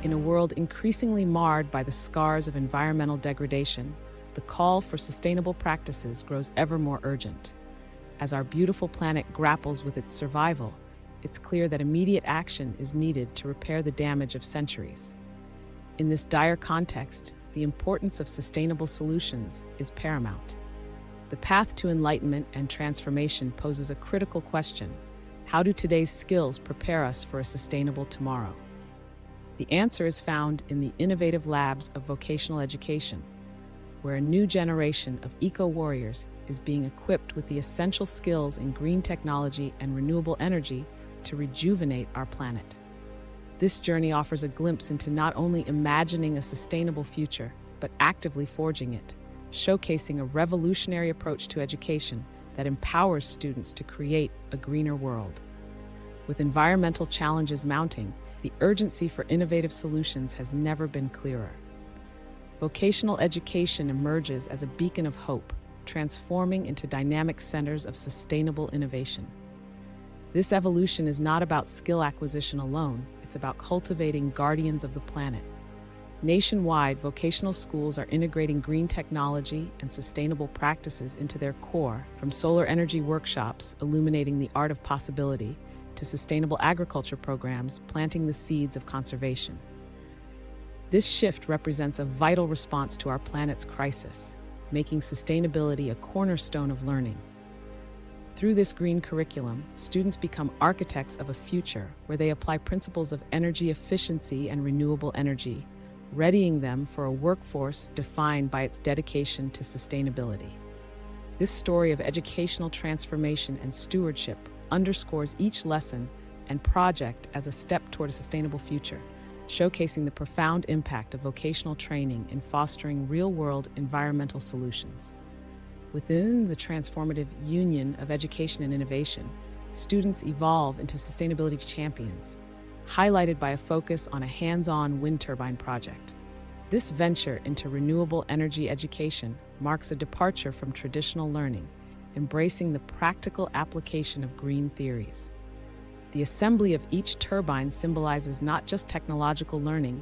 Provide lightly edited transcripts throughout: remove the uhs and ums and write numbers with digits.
In a world increasingly marred by the scars of environmental degradation, the call for sustainable practices grows ever more urgent. As our beautiful planet grapples with its survival, it's clear that immediate action is needed to repair the damage of centuries. In this dire context, the importance of sustainable solutions is paramount. The path to enlightenment and transformation poses a critical question: how do today's skills prepare us for a sustainable tomorrow? The answer is found in the innovative labs of vocational education, where a new generation of eco-warriors is being equipped with the essential skills in green technology and renewable energy to rejuvenate our planet. This journey offers a glimpse into not only imagining a sustainable future, but actively forging it, showcasing a revolutionary approach to education that empowers students to create a greener world. With environmental challenges mounting, the urgency for innovative solutions has never been clearer. Vocational education emerges as a beacon of hope, transforming into dynamic centers of sustainable innovation. This evolution is not about skill acquisition alone, it's about cultivating guardians of the planet. Nationwide, vocational schools are integrating green technology and sustainable practices into their core, from solar energy workshops illuminating the art of possibility to sustainable agriculture programs planting the seeds of conservation. This shift represents a vital response to our planet's crisis, making sustainability a cornerstone of learning. Through this green curriculum, students become architects of a future where they apply principles of energy efficiency and renewable energy, readying them for a workforce defined by its dedication to sustainability. This story of educational transformation and stewardship underscores each lesson and project as a step toward a sustainable future, showcasing the profound impact of vocational training in fostering real-world environmental solutions. Within the transformative union of education and innovation, students evolve into sustainability champions, highlighted by a focus on a hands-on wind turbine project. This venture into renewable energy education marks a departure from traditional learning, embracing the practical application of green theories. The assembly of each turbine symbolizes not just technological learning,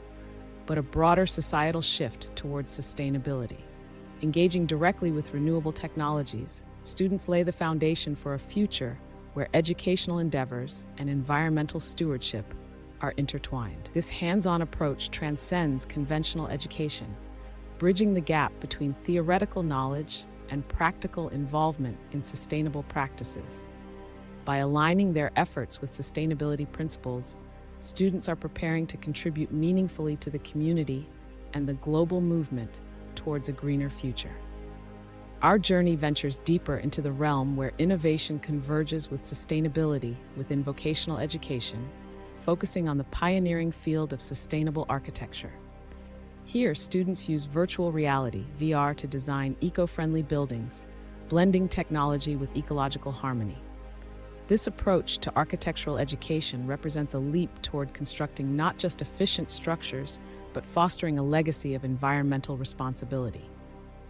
but a broader societal shift towards sustainability. Engaging directly with renewable technologies, students lay the foundation for a future where educational endeavors and environmental stewardship are intertwined. This hands-on approach transcends conventional education, bridging the gap between theoretical knowledge and practical involvement in sustainable practices. By aligning their efforts with sustainability principles, students are preparing to contribute meaningfully to the community and the global movement towards a greener future. Our journey ventures deeper into the realm where innovation converges with sustainability within vocational education, focusing on the pioneering field of sustainable architecture. Here, students use virtual reality, VR, to design eco-friendly buildings, blending technology with ecological harmony. This approach to architectural education represents a leap toward constructing not just efficient structures, but fostering a legacy of environmental responsibility.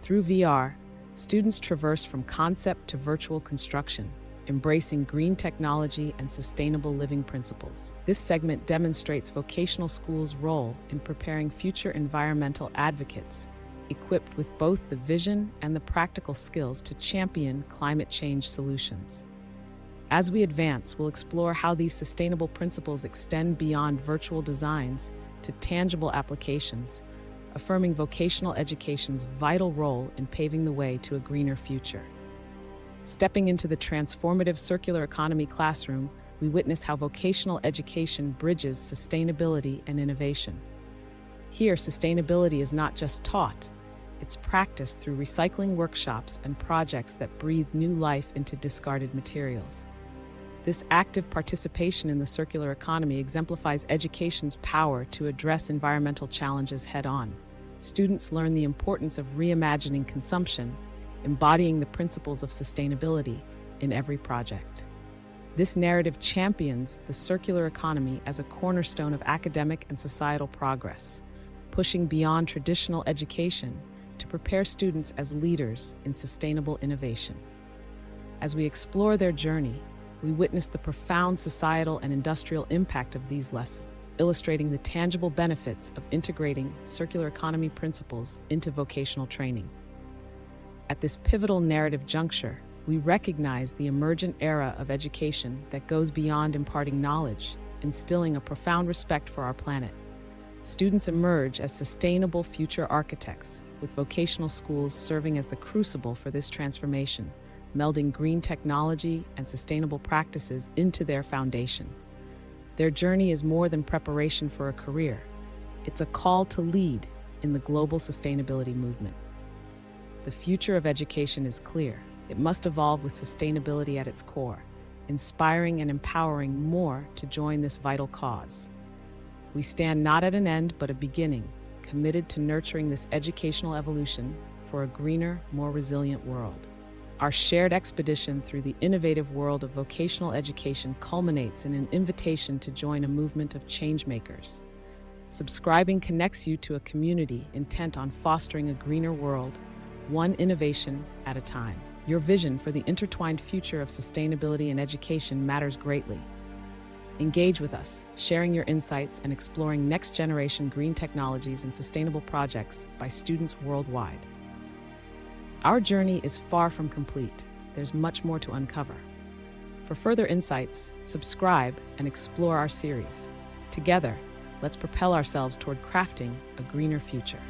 Through VR, students traverse from concept to virtual construction, embracing green technology and sustainable living principles. This segment demonstrates vocational schools' role in preparing future environmental advocates, equipped with both the vision and the practical skills to champion climate change solutions. As we advance, we'll explore how these sustainable principles extend beyond virtual designs to tangible applications, affirming vocational education's vital role in paving the way to a greener future. Stepping into the transformative circular economy classroom, we witness how vocational education bridges sustainability and innovation. Here, sustainability is not just taught, it's practiced through recycling workshops and projects that breathe new life into discarded materials. This active participation in the circular economy exemplifies education's power to address environmental challenges head-on. Students learn the importance of reimagining consumption, embodying the principles of sustainability in every project. This narrative champions the circular economy as a cornerstone of academic and societal progress, pushing beyond traditional education to prepare students as leaders in sustainable innovation. As we explore their journey, we witness the profound societal and industrial impact of these lessons. illustrating the tangible benefits of integrating circular economy principles into vocational training. At this pivotal narrative juncture, we recognize the emergent era of education that goes beyond imparting knowledge, instilling a profound respect for our planet. Students emerge as sustainable future architects, with vocational schools serving as the crucible for this transformation, melding green technology and sustainable practices into their foundation. Their journey is more than preparation for a career. It's a call to lead in the global sustainability movement. The future of education is clear. It must evolve with sustainability at its core, inspiring and empowering more to join this vital cause. We stand not at an end, but a beginning, committed to nurturing this educational evolution for a greener, more resilient world. Our shared expedition through the innovative world of vocational education culminates in an invitation to join a movement of changemakers. Subscribing connects you to a community intent on fostering a greener world, one innovation at a time. Your vision for the intertwined future of sustainability and education matters greatly. Engage with us, sharing your insights and exploring next-generation green technologies and sustainable projects by students worldwide. Our journey is far from complete. There's much more to uncover. For further insights, subscribe and explore our series. Together, let's propel ourselves toward crafting a greener future.